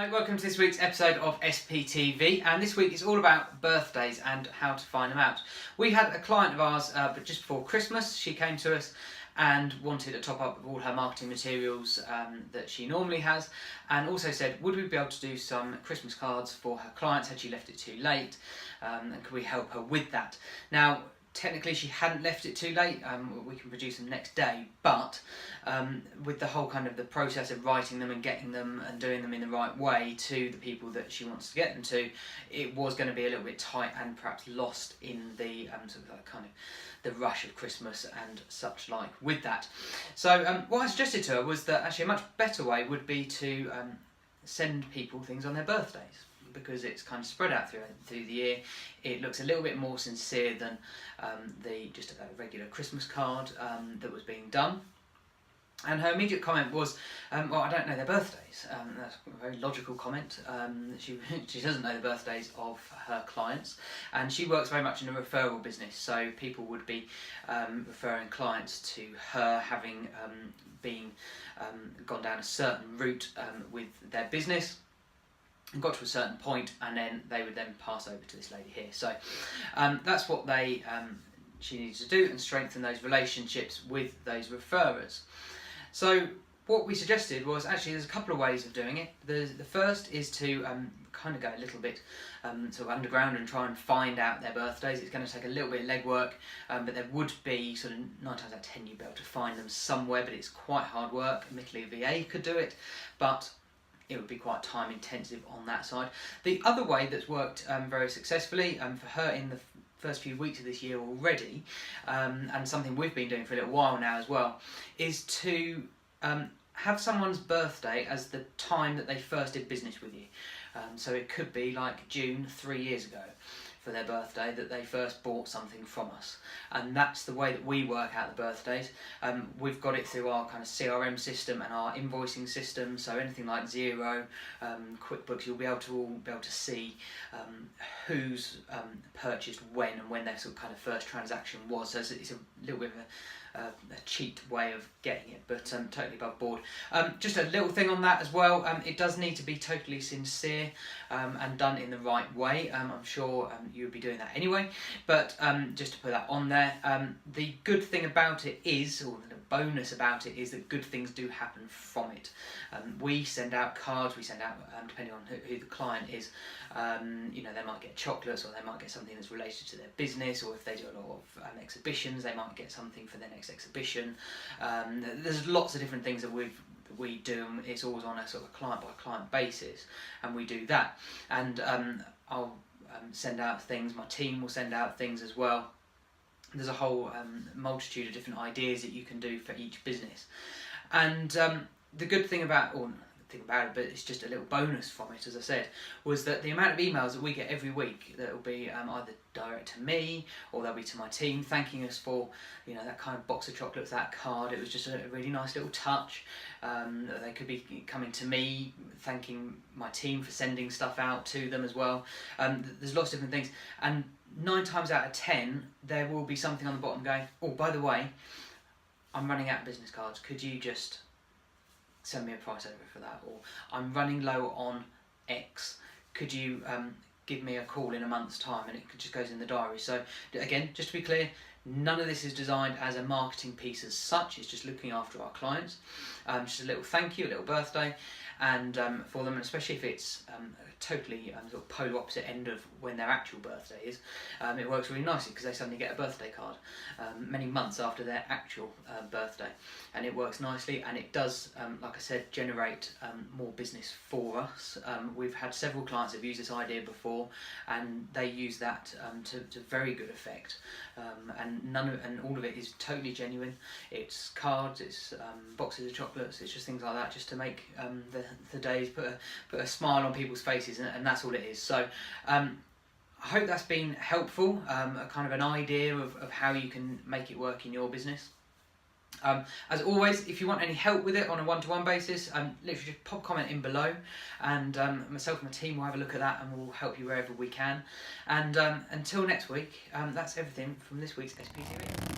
Hi, welcome to this week's episode of SPTV, and this week is all about birthdays and how to find them out. We had a client of ours, but just before Christmas, she came to us and wanted a top up of all her marketing materials that she normally has, and also said, would we be able to do some Christmas cards for her clients, had she left it too late, and could we help her with that? Now, technically she hadn't left it too late, we can produce them next day, but with the whole kind of the process of writing them and getting them and doing them in the right way to the people that she wants to get them to, it was going to be a little bit tight and perhaps lost in the sort of kind of the rush of Christmas and such like with that. So what I suggested to her was that actually a much better way would be to send people things on their birthdays, because it's kind of spread out through the year. It looks a little bit more sincere than just a regular Christmas card that was being done. And her immediate comment was, well, I don't know their birthdays. That's a very logical comment. She doesn't know the birthdays of her clients, and she works very much in a referral business, so people would be referring clients to her, having gone down a certain route with their business and got to a certain point, and then they would then pass over to this lady here. So that's what she needs to do, and strengthen those relationships with those referrers. So what we suggested was, actually there's a couple of ways of doing it. The first is to kind of go a little bit sort of underground and try and find out their birthdays. It's going to take a little bit of legwork, but there would be sort of 9 times out of 10 you'd be able to find them somewhere, but it's quite hard work. Admittedly, a VA could do it, but it would be quite time intensive on that side. The other way that's worked very successfully for her in the first few weeks of this year already, and something we've been doing for a little while now as well, is to have someone's birthday as the time that they first did business with you. So it could be like June 3 years ago for their birthday that they first bought something from us, and that's the way that we work out the birthdays. We've got it through our kind of CRM system and our invoicing system, so anything like Xero, QuickBooks, you'll be able to see who's purchased when and when their sort of kind of first transaction was. So it's a little bit of a cheat way of getting it, but totally above board. Just a little thing on that as well, it does need to be totally sincere and done in the right way. I'm sure you would be doing that anyway, but just to put that on there. The good thing about it is, or the bonus about it, is that good things do happen from it. We send out cards, we send out, depending on who the client is, you know, they might get chocolates, or they might get something that's related to their business, or if they do a lot of exhibitions, they might get something for their next exhibition. There's lots of different things that we do, and it's always on a sort of client by client basis, and we do that. And I'll send out things, my team will send out things as well. There's a whole multitude of different ideas that you can do for each business. And the good thing about, or thing about it, but it's just a little bonus from it, as I said, was that the amount of emails that we get every week that will be either direct to me, or they'll be to my team, thanking us for, you know, that kind of box of chocolates, that card. It was just a really nice little touch. They could be coming to me, thanking my team for sending stuff out to them as well. There's lots of different things, and 9 times out of 10 there will be something on the bottom going, oh, by the way, I'm running out of business cards, could you just send me a price over for that? Or I'm running low on X, could you give me a call in a month's time? And it just goes in the diary. So again, just to be clear, none of this is designed as a marketing piece as such. It's just looking after our clients. Just a little thank you, a little birthday, and for them, and especially if it's totally sort of polar opposite end of when their actual birthday is, it works really nicely, because they suddenly get a birthday card many months after their actual birthday, and it works nicely, and it does, like I said, generate more business for us. We've had several clients that have used this idea before, and they use that to very good effect, and all of it is totally genuine. It's cards, it's boxes of chocolates, it's just things like that, just to make the days, put a smile on people's faces, and that's all it is. So I hope that's been helpful, a kind of an idea of how you can make it work in your business. As always, if you want any help with it on a one-to-one basis, literally just pop a comment in below, and myself and my team will have a look at that, and we'll help you wherever we can. And until next week, that's everything from this week's SPTV.